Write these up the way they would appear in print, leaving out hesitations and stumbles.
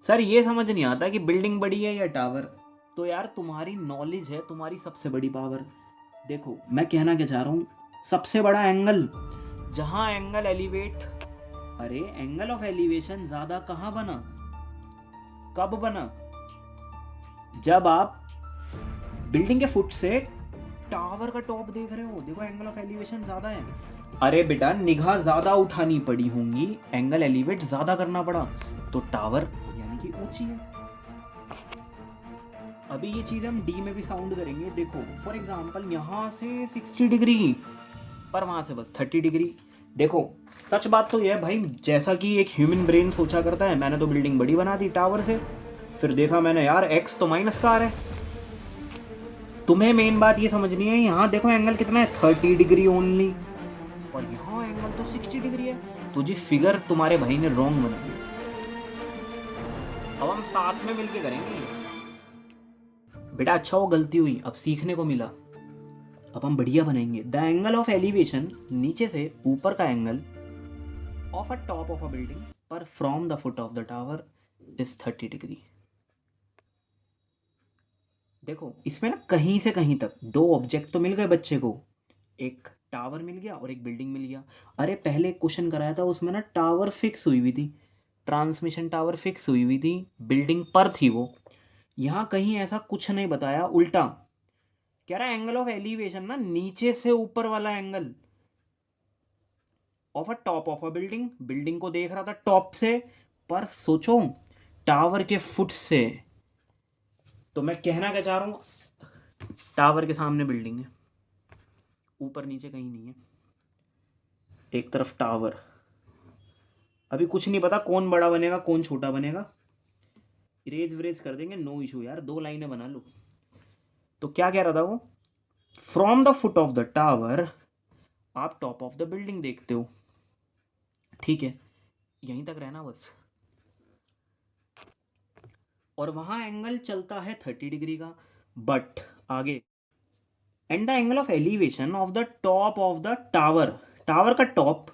Sir ये समझ नहीं आता कि बिल्डिंग बड़ी है या टावर। तो यार तुम्हारी नॉलेज है तुम्हारी सबसे बड़ी पावर। देखो मैं कहना क्या चाह रहा हूँ, सबसे बड़ा एंगल, जहाँ एंगल एलिवेट, अरे एंगल ऑफ एलिवेशन ज्यादा कहाँ बना, कब बना, जब आप बिल्डिंग के फुट से टावर का टॉप देख रहे हो। देखो एंगल ऑफ एलिवेशन ज्यादा है। अरे बेटा निगाह ज्यादा उठानी पड़ी होंगी, एंगल एलिवेट ज्यादा करना पड़ा, तो टावर यानी कि ऊंची है। अभी ये चीज हम डी में भी साउंड करेंगे। देखो फॉर एग्जांपल यहाँ से 60 डिग्री, पर वहां से बस 30 डिग्री। देखो सच बात तो यह है भाई, जैसा कि एक ह्यूमन ब्रेन सोचा करता है, मैंने तो बिल्डिंग बड़ी बना दी टावर से, फिर देखा मैंने यार एक्स तो माइनस का आ रहा है। तुम्हें मेन बात ये समझनी है, यहाँ देखो एंगल कितना है, 30 डिग्री ओनली, और यहाँ एंगल तो 60 डिग्री है। तो जी फिगर तुम्हारे भाई ने रॉन्ग बना दी। अब हम साथ में मिलके करेंगे बेटा। अच्छा वो गलती हुई, अब सीखने को मिला, अब हम बढ़िया बनाएंगे। द एंगल ऑफ एलिवेशन, नीचे से ऊपर का angle, of a top of a building पर from the foot of the tower is 30 degree. देखो इसमें ना कहीं से कहीं तक दो ऑब्जेक्ट तो मिल गए बच्चे को, एक टावर मिल गया और एक बिल्डिंग मिल गया। अरे पहले क्वेश्चन कराया था उसमें ना टावर फिक्स हुई हुई थी, ट्रांसमिशन टावर फिक्स हुई हुई थी, बिल्डिंग पर थी वो। यहाँ कहीं ऐसा कुछ नहीं बताया, उल्टा कह रहा है एंगल ऑफ एलिवेशन ना नीचे से ऊपर वाला angle, of a top of a building, building को देख रहा था टॉप से, पर सोचो टावर के फुट से। तो मैं कहना क्या चाह रहा हूँ, टावर के सामने बिल्डिंग है, ऊपर नीचे कहीं नहीं है, एक तरफ टावर। अभी कुछ नहीं पता कौन बड़ा बनेगा कौन छोटा बनेगा, इरेज विरेज कर देंगे, नो इशू यार, दो लाइनें बना लो। तो क्या कह रहा था वो, from the foot of the tower आप टॉप ऑफ द बिल्डिंग देखते हो, ठीक है, यहीं तक रहना बस। और वहां एंगल चलता है 30 डिग्री का, बट आगे, and the angle of elevation of the top of the tower, tower का टॉप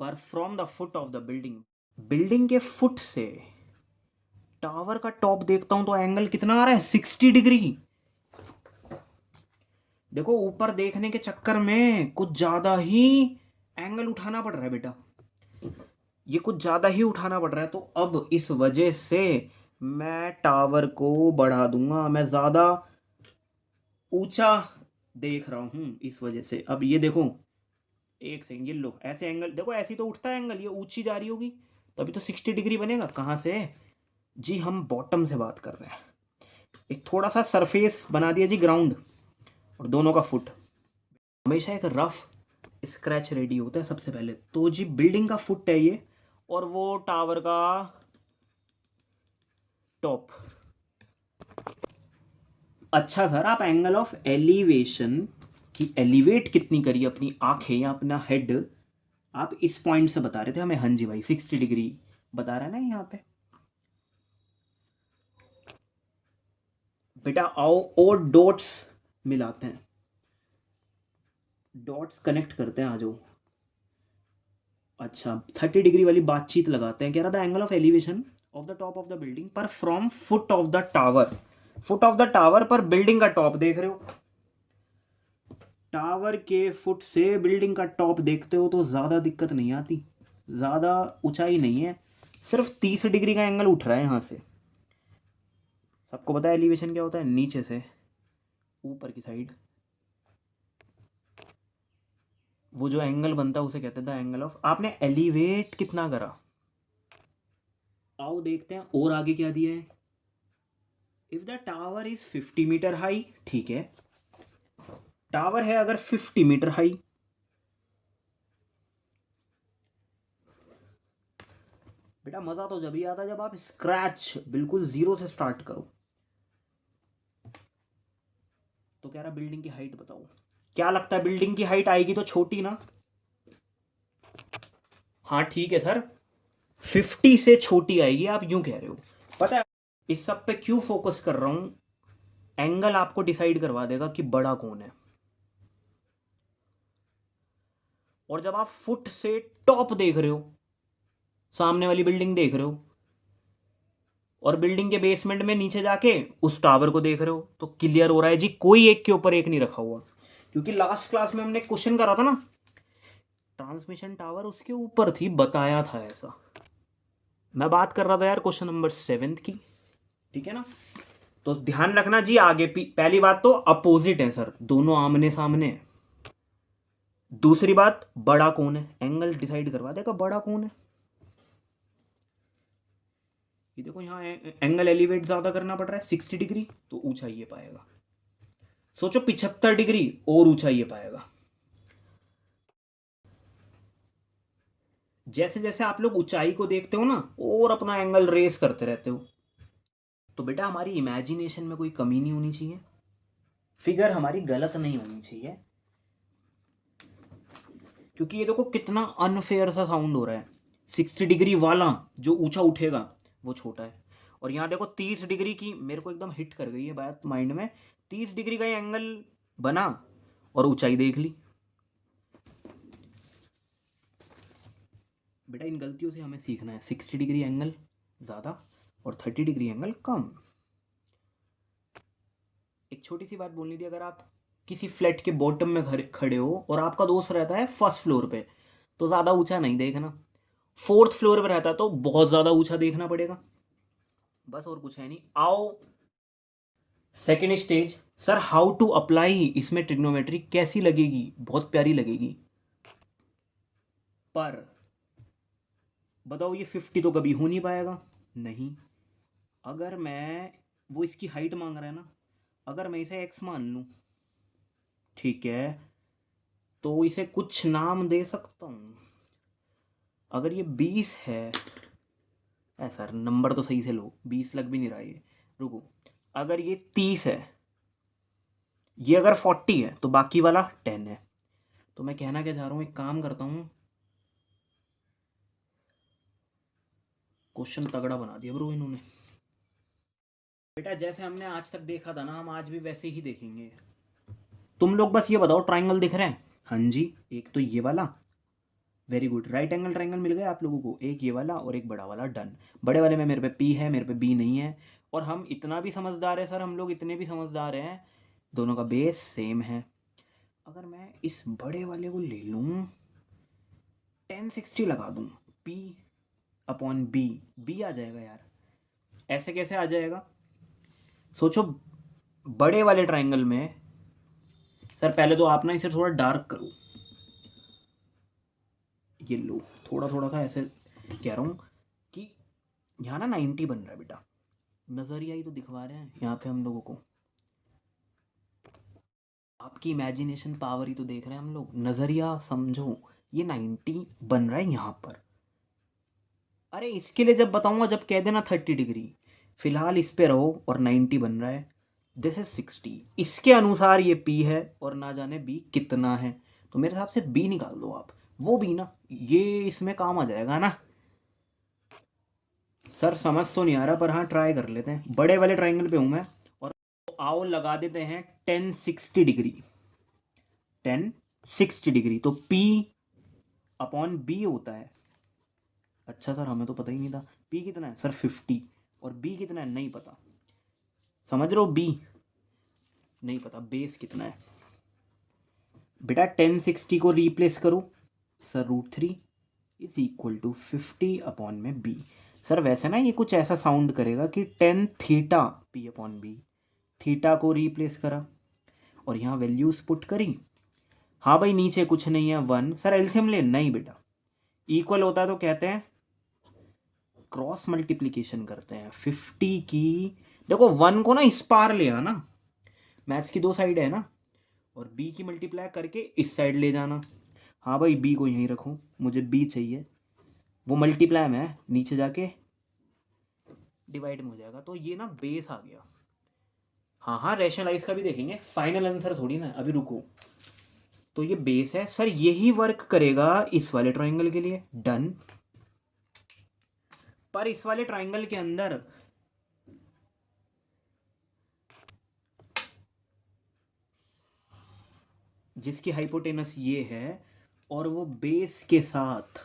पर from the foot of the building, building के फुट से टावर का टॉप देखता हूं तो एंगल कितना आ रहा है, 60 डिग्री। देखो ऊपर देखने के चक्कर में कुछ ज्यादा ही एंगल उठाना पड़ रहा है बेटा, ये कुछ ज़्यादा ही उठाना पड़ रहा है। तो अब इस वजह से मैं टावर को बढ़ा दूंगा, मैं ज़्यादा ऊंचा देख रहा हूँ इस वजह से। अब ये देखो, एक सेकंड, ये लो ऐसे एंगल देखो, ऐसी तो उठता है एंगल, ये ऊंची जा रही होगी, तो अभी तो 60 डिग्री बनेगा कहाँ से। जी हम बॉटम से बात कर रहे हैं, एक थोड़ा सा सरफेस बना दिया जी ग्राउंड, और दोनों का फुट। हमेशा एक रफ स्क्रैच रेडी होता है सबसे पहले, तो जी बिल्डिंग का फुट है ये, और वो टावर का टॉप। अच्छा सर आप एंगल ऑफ एलिवेशन की एलिवेट कितनी करी अपनी आंखें या अपना हेड, आप इस पॉइंट से बता रहे थे हमें। हाँ जी भाई 60 डिग्री बता रहा है ना यहाँ पे। बेटा आओ और डॉट्स मिलाते हैं, डॉट्स कनेक्ट करते हैं, आ जाओ। अच्छा 30 डिग्री वाली बातचीत लगाते हैं। कह रहा था angle of elevation of the top of the building पर from foot of the tower, foot of the tower पर बिल्डिंग का टॉप देख रहे हो, टावर के फुट से बिल्डिंग का टॉप देखते हो तो ज़्यादा दिक्कत नहीं आती, ज़्यादा ऊंचाई नहीं है, सिर्फ 30 डिग्री का एंगल उठ रहा है यहाँ से। सबको पता है एलिवेशन क्या होता है, नीचे से ऊपर की साइड वो जो एंगल बनता है उसे कहते हैं एंगल ऑफ। आपने एलिवेट कितना करा, आओ देखते हैं और आगे क्या दिया है। If the tower is 50 metre high, ठीक है, टावर है अगर 50 मीटर हाई, बेटा मजा तो जब ही आता है जब आप स्क्रैच बिल्कुल जीरो से स्टार्ट करो। तो कह रहा बिल्डिंग की हाइट बताओ, क्या लगता है बिल्डिंग की हाइट आएगी तो छोटी ना। हाँ ठीक है सर, 50 से छोटी आएगी आप यूं कह रहे हो। पता है इस सब पे क्यों फोकस कर रहा हूं, एंगल आपको डिसाइड करवा देगा कि बड़ा कौन है। और जब आप फुट से टॉप देख रहे हो, सामने वाली बिल्डिंग देख रहे हो, और बिल्डिंग के बेसमेंट में नीचे जाके उस टावर को देख रहे हो, तो क्लियर हो रहा है जी कोई एक के ऊपर एक नहीं रखा हुआ, क्योंकि लास्ट क्लास में हमने क्वेश्चन करा था ना, ट्रांसमिशन टावर उसके ऊपर थी, बताया था ऐसा। मैं बात कर रहा था यार क्वेश्चन नंबर 7 की, ठीक है ना। तो ध्यान रखना जी आगे पहली बात तो अपोजिट है सर, दोनों आमने सामने है। दूसरी बात बड़ा कौन है, एंगल डिसाइड करवा देगा बड़ा कौन है। ये देखो यहाँ एंगल एलिवेट ज्यादा करना पड़ रहा है 60 डिग्री, तो ऊंचाई ये पाएगा। सोचो 75 डिग्री और ऊंचाई ये पाएगा। जैसे जैसे आप लोग ऊंचाई को देखते हो ना और अपना एंगल रेस करते रहते हो, तो बेटा हमारी इमेजिनेशन में कोई कमी नहीं होनी चाहिए, फिगर हमारी गलत नहीं होनी चाहिए। क्योंकि ये देखो कितना अनफेयर सा साउंड हो रहा है, 60 डिग्री वाला जो ऊंचा उठेगा वो छोटा है, और यहाँ देखो 30 डिग्री की, मेरे को एकदम हिट कर गई है बात माइंड में, 30 डिग्री का एंगल बना और ऊंचाई देख ली। बेटा इन गलतियों से हमें सीखना है, 60 डिग्री एंगल ज़्यादा और 30 डिग्री एंगल कम। एक छोटी सी बात बोलनी थी, अगर आप किसी फ्लैट के बॉटम में खड़े हो और आपका दोस्त रहता है फर्स्ट फ्लोर पे, तो ज़्यादा ऊंचा नहीं देखना, फोर्थ फ्लोर पे रहता है तो बहुत ज़्यादा ऊंचा देखना पड़ेगा। बस और कुछ है नहीं। आओ second stage, sir how to apply, इसमें ट्रिग्नोमेट्री कैसी लगेगी, बहुत प्यारी लगेगी, पर बताओ ये 50 तो कभी हो नहीं पाएगा। नहीं, अगर मैं, वो इसकी हाइट मांग रहा है ना, अगर मैं इसे x मान लूँ, ठीक है, तो इसे कुछ नाम दे सकता हूँ। अगर ये 20 है, सर नंबर तो सही से लो, 20 लग भी नहीं रहा ये, रुको, अगर ये 30 है, ये अगर 40 है, तो बाकी वाला 10 है। तो मैं कहना क्या चाह रहा हूँ, एक काम करता हूँ, क्वेश्चन तगड़ा बना दिया ब्रो इन्होंने। बेटा जैसे हमने आज तक देखा था ना, हम आज भी वैसे ही देखेंगे। तुम लोग बस ये बताओ ट्राइंगल दिख रहे हैं, हाँ जी, एक तो ये वाला, very good, right angle triangle मिल गया आप लोगों को, एक ये वाला और एक बड़ा वाला, डन। बड़े वाले में मेरे पे पी है, मेरे पे बी नहीं है, और हम इतना भी समझदार है सर, हम लोग इतने भी समझदार हैं, दोनों का बेस सेम है। अगर मैं इस बड़े वाले को ले लूँ, 1060 लगा दूँ, पी अपॉन बी, बी आ जाएगा यार, ऐसे कैसे आ जाएगा, सोचो। बड़े वाले ट्राइंगल में सर पहले तो आप ना इसे थोड़ा डार्क करो, ये लो, थोड़ा थोड़ा सा ऐसे कह रहा हूँ कि यहाँ ना 90 बन रहा है बेटा, नजरिया ही तो दिखवा रहे हैं यहाँ पे हम लोगों को, आपकी इमेजिनेशन पावर ही तो देख रहे हैं हम लोग, नजरिया समझो, ये 90 बन रहा है यहाँ पर। अरे इसके लिए जब बताऊंगा, जब कह देना 30 डिग्री, फिलहाल इस पे रहो, और 90 बन रहा है, दिस इज 60, इसके अनुसार ये पी है, और ना जाने बी कितना है, तो मेरे हिसाब से बी निकाल दो आप, वो बी ना, ये इसमें काम आ जाएगा ना। सर समझ तो नहीं आ रहा, पर हाँ ट्राई कर लेते हैं, बड़े वाले ट्राइंगल पे हूँ मैं, और आओ लगा देते हैं 1060 डिग्री, 1060 डिग्री, तो पी अपॉन बी होता है, अच्छा सर हमें तो पता ही नहीं था, पी कितना है सर 50, और बी कितना है नहीं पता, समझ रहे हो, बी नहीं पता, बेस कितना है बेटा, 1060 को रिप्लेस करो sir, √3 is equal to 50 upon में बी। सर वैसे ना ये कुछ ऐसा साउंड करेगा कि 10 theta P upon B, theta को रिप्लेस करा और यहाँ वैल्यूज पुट करी, हाँ भाई नीचे कुछ नहीं है 1, सर एलसीएम ले, नहीं बेटा, इक्वल होता है तो कहते हैं क्रॉस मल्टीप्लिकेशन करते हैं, 50 की, देखो 1 को ना इस पार ले आना, मैथ्स की दो साइड है ना, और बी की मल्टीप्लाई करके इस साइड ले जाना, हाँ भाई बी को यहीं रखूँ, मुझे बी चाहिए, वो मल्टीप्लाई में नीचे जाके डिवाइड में हो जाएगा, तो ये ना बेस आ गया। हाँ हाँ रैशनलाइज का भी देखेंगे, फाइनल आंसर थोड़ी ना, अभी रुको, तो ये बेस है सर, यही वर्क करेगा इस वाले ट्राइंगल के लिए, डन। पर इस वाले ट्राइंगल के अंदर जिसकी हाइपोटेनस ये है और वो बेस के साथ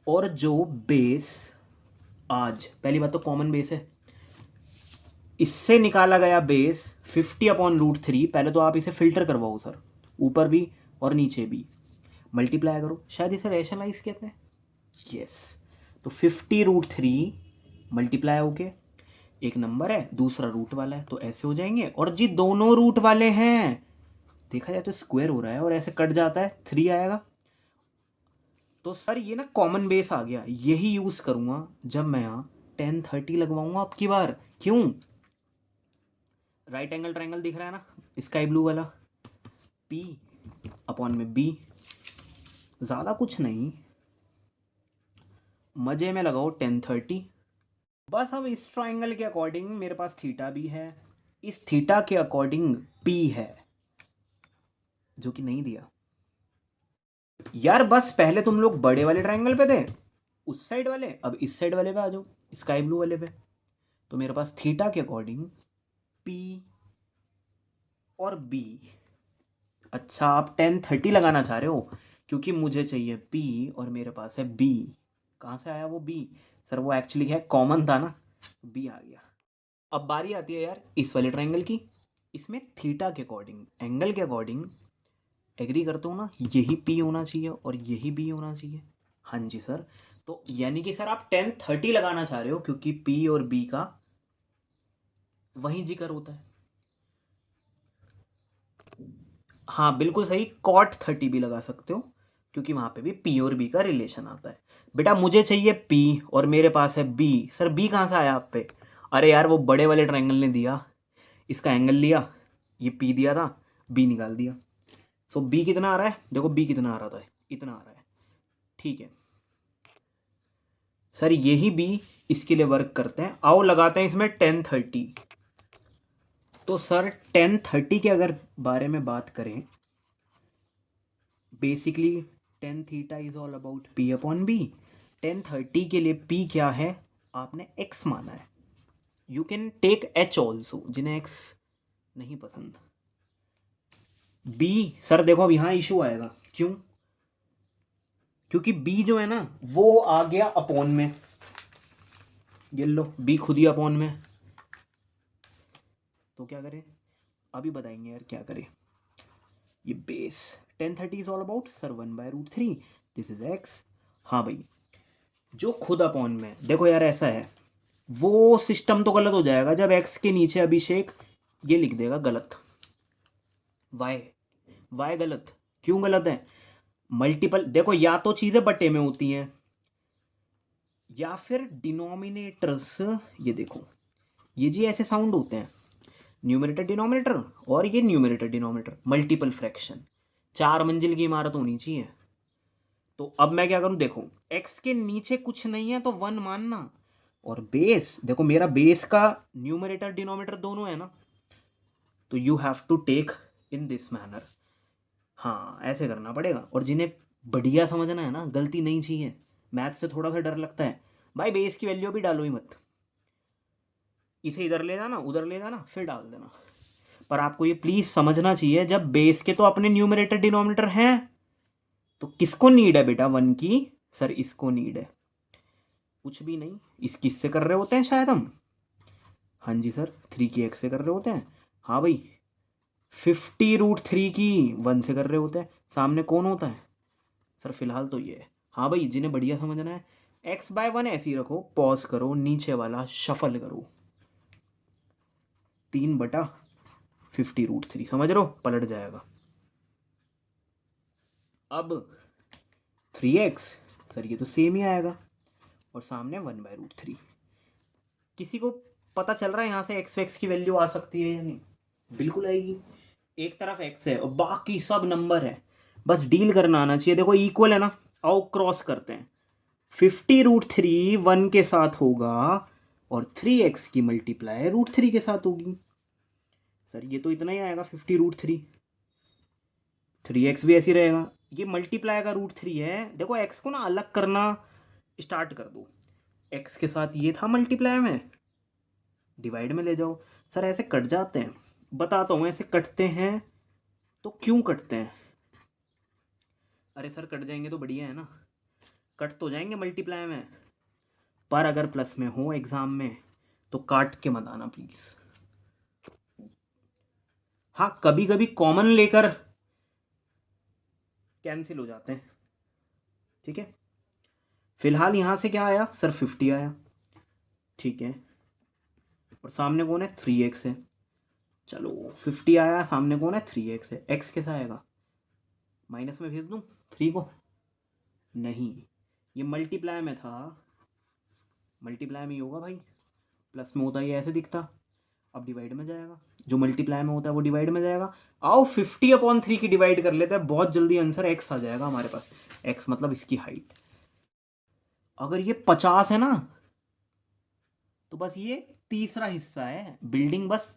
और जो बेस आज, पहली बात तो कॉमन बेस है, इससे निकाला गया बेस 50/√3, पहले तो आप इसे फिल्टर करवाओ सर, ऊपर भी और नीचे भी मल्टीप्लाई करो, शायद इसे रेशनलाइज कहते हैं, यस। तो 50√3 मल्टीप्लाई होके एक नंबर है, दूसरा रूट वाला है, तो ऐसे हो जाएंगे। और जी दोनों रूट वाले हैं, देखा जाए तो स्क्वायर हो रहा है और ऐसे कट जाता है, 3 आएगा। तो सर ये ना कॉमन बेस आ गया, यही यूज करूंगा जब मैं यहाँ 1030 लगवाऊंगा अब की बार। क्यों? राइट एंगल ट्रायंगल दिख रहा है ना, स्काई ब्लू वाला, P/B, ज़्यादा कुछ नहीं, मजे में लगाओ 1030। बस अब इस ट्रायंगल के अकॉर्डिंग मेरे पास थीटा भी है, इस थीटा के अकॉर्डिंग P है, जो कि नहीं दिया यार। बस पहले तुम लोग बड़े वाले ट्रायंगल पे थे, उस साइड वाले, अब इस साइड वाले पे आ जाओ, स्काई ब्लू वाले पे। तो मेरे पास थीटा के अकॉर्डिंग P और B। अच्छा, आप 1030 लगाना चाह रहे हो, क्योंकि मुझे चाहिए P और मेरे पास है B। कहाँ से आया वो B? सर वो एक्चुअली है कॉमन था ना, B आ गया। अब बारी आती है यार इस वाले ट्रायंगल की, इसमें थीटा के अकॉर्डिंग, एंगल के अकॉर्डिंग एग्री करते हो ना, यही P होना चाहिए और यही B होना चाहिए। हाँ जी सर, तो यानी कि सर आप 1030 लगाना चाह रहे हो, क्योंकि P और B का वही जिक्र होता है। हाँ बिल्कुल सही, cot 30 भी लगा सकते हो, क्योंकि वहाँ पे भी P और B का रिलेशन आता है। बेटा मुझे चाहिए P और मेरे पास है B, सर B कहाँ से आया आप पे? अरे यार वो बड़े वाले ट्रायंगल ने दिया, इसका एंगल लिया, ये P दिया था, B निकाल दिया। सो B कितना आ रहा है? देखो B कितना आ रहा था, इतना आ रहा है, ठीक है सर, यही B इसके लिए वर्क करते हैं। आओ लगाते हैं इसमें 1030। तो सर 1030 के अगर बारे में बात करें, basically tan theta is all about P/B। 1030 के लिए P क्या है? आपने X माना है, you can take H also, जिन्हें X नहीं पसंद। B सर देखो अब यहाँ इशू आएगा, क्यों? क्योंकि B जो है ना वो आ गया अपॉन में, ये लो B खुद ही अपॉन में, तो क्या करें? अभी बताएंगे यार क्या करें। ये base 1030 is all about sir 1/√3, this is X। हाँ भाई, जो खुद अपॉन में, देखो यार ऐसा है, वो सिस्टम तो गलत हो जाएगा जब X के नीचे अभिषेक ये लिख देगा गलत, Y गलत। क्यों गलत है? मल्टीपल, देखो या तो चीज़ें बटे में होती हैं या फिर डिनोमिनेटर्स, ये देखो ये जी ऐसे साउंड होते हैं, न्यूमरेटर डिनोमिनेटर, और ये न्यूमरेटर डिनोमिनेटर, मल्टीपल फ्रैक्शन, 4 मंजिल की इमारत होनी चाहिए। तो अब मैं क्या करूं, देखो X के नीचे कुछ नहीं है तो 1 मानना, और बेस देखो मेरा बेस का न्यूमरेटर डिनोमिनेटर दोनों है ना, तो you have to take in this manner. हाँ ऐसे करना पड़ेगा। और जिन्हें बढ़िया समझना है ना, गलती नहीं चाहिए, मैथ से थोड़ा सा डर लगता है, भाई बेस की वैल्यू भी डालो ही मत, इसे इधर ले जाना उधर ले जाना फिर डाल देना। पर आपको ये प्लीज समझना चाहिए, जब बेस के तो अपने न्यूमरेटर डिनोमिनेटर हैं, तो किसको नीड है बेटा 1 की? सर इसको नीड है, कुछ भी नहीं, इस किससे कर रहे होते हैं शायद हम? हाँ जी सर 3 की X से कर रहे होते हैं। हाँ भाई 50√3 की 1 से कर रहे होते हैं। सामने कौन होता है? सर फिलहाल तो ये है। हाँ भाई जिन्हें बढ़िया समझना है, X/1 ऐसे ही रखो, पॉज करो, नीचे वाला शफल करो, 3/50√3, समझ रहे हो? पलट जाएगा। अब 3x, सर ये तो सेम ही आएगा, और सामने 1/√3। किसी को पता चल रहा है यहाँ से x की वैल्यू आ सकती है या नहीं? बिल्कुल आएगी। एक तरफ x है और बाकी सब नंबर है, बस डील करना आना चाहिए। देखो इक्वल है ना, आओ क्रॉस करते हैं। 50√3 1 के साथ होगा और 3x की मल्टीप्लाई √3 के साथ होगी। सर ये तो इतना ही आएगा 50√3, 3x भी ऐसी रहेगा, ये मल्टीप्लाई का √3 है। देखो x को ना अलग करना स्टार्ट कर दो, x के साथ ये था मल्टीप्लाई में, डिवाइड में ले जाओ। सर ऐसे कट जाते हैं, बताता हूँ ऐसे कटते हैं तो क्यों कटते हैं। अरे सर कट जाएंगे तो बढ़िया है ना, कट तो जाएंगे मल्टीप्लाई में, पर अगर प्लस में हो एग्जाम में तो काट के मत आना प्लीज। हाँ कभी कभी कॉमन लेकर कैंसिल हो जाते हैं, ठीक है। फिलहाल यहां से क्या आया सर 50 आया, ठीक है, और सामने कौन है 3x है। चलो 50 आया, सामने कौन है 3x है, x कैसा आएगा, माइनस में भेज दूं 3 को, नहीं ये मल्टीप्लाई में था, मल्टीप्लाई में ही होगा भाई, प्लस में होता ये ऐसे दिखता, अब डिवाइड में जाएगा, जो मल्टीप्लाई में होता है वो डिवाइड में जाएगा। आओ 50/3 की डिवाइड कर लेते हैं, बहुत जल्दी आंसर x आ जाएगा हमारे पास, x मतलब इसकी हाइट। अगर ये 50 है ना तो बस ये तीसरा हिस्सा है, बिल्डिंग बस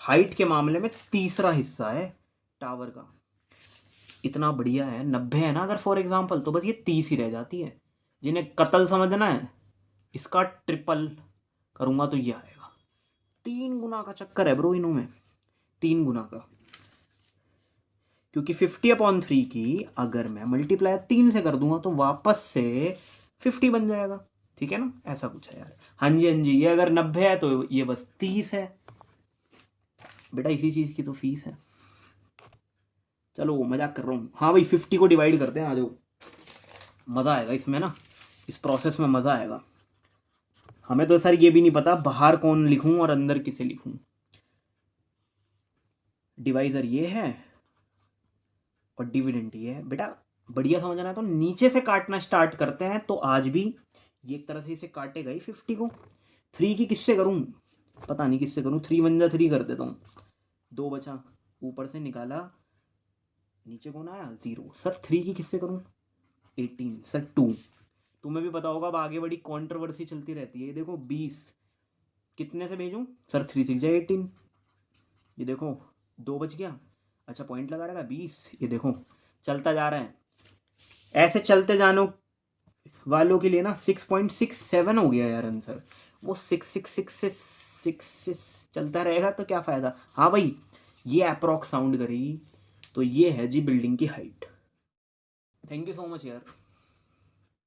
हाइट के मामले में तीसरा हिस्सा है टावर का, इतना बढ़िया है। 90 है ना अगर फॉर एग्जांपल, तो बस ये 30 ही रह जाती है। जिन्हें कत्ल समझना है इसका ट्रिपल करूंगा तो ये आएगा, 3 गुना का चक्कर है ब्रो इनों में, 3 गुना का, क्योंकि 50/3 की अगर मैं मल्टीप्लाई 3 से कर दूंगा तो वापस से 50 बन जाएगा, ठीक है ना, ऐसा कुछ है यार। हाँ जी हाँ जी, ये अगर 90 है तो ये बस 30 है बेटा, इसी चीज़ की तो फीस है। चलो मजाक कर रहा हूँ, हाँ भाई 50 को डिवाइड करते हैं, आ जाओ, मज़ा आएगा इसमें ना, इस प्रोसेस में मज़ा आएगा। हमें तो सर ये भी नहीं पता बाहर कौन लिखूं और अंदर किसे लिखूं। डिवाइजर ये है और डिविडेंड ये है बेटा, बढ़िया समझना है तो नीचे से काटना स्टार्ट करते हैं, तो आज भी ये एक तरह से इसे काटेगा ही 50 को। 3 की किससे करूं, पता नहीं किससे करूं, 3 1 जा 3 कर देता हूँ, 2 बचा, ऊपर से निकाला, नीचे कौन आया 0, सर 3 की किससे करूं 18, सर 2, तुम्हें भी पता होगा अब आगे बड़ी कंट्रोवर्सी चलती रहती है। ये देखो 20 कितने से भेजूं, सर 3 6 जाए 18, ये देखो 2 बच गया, अच्छा पॉइंट लगा रहेगा 20, ये देखो चलता जा रहा है। ऐसे चलते जाने वालों के लिए ना 6.67 हो गया यार आंसर, वो 666 से 6 चलता रहेगा तो क्या फ़ायदा। हाँ भाई ये अप्रॉक्स साउंड करेगी, तो ये है जी बिल्डिंग की height. Thank you so much यार।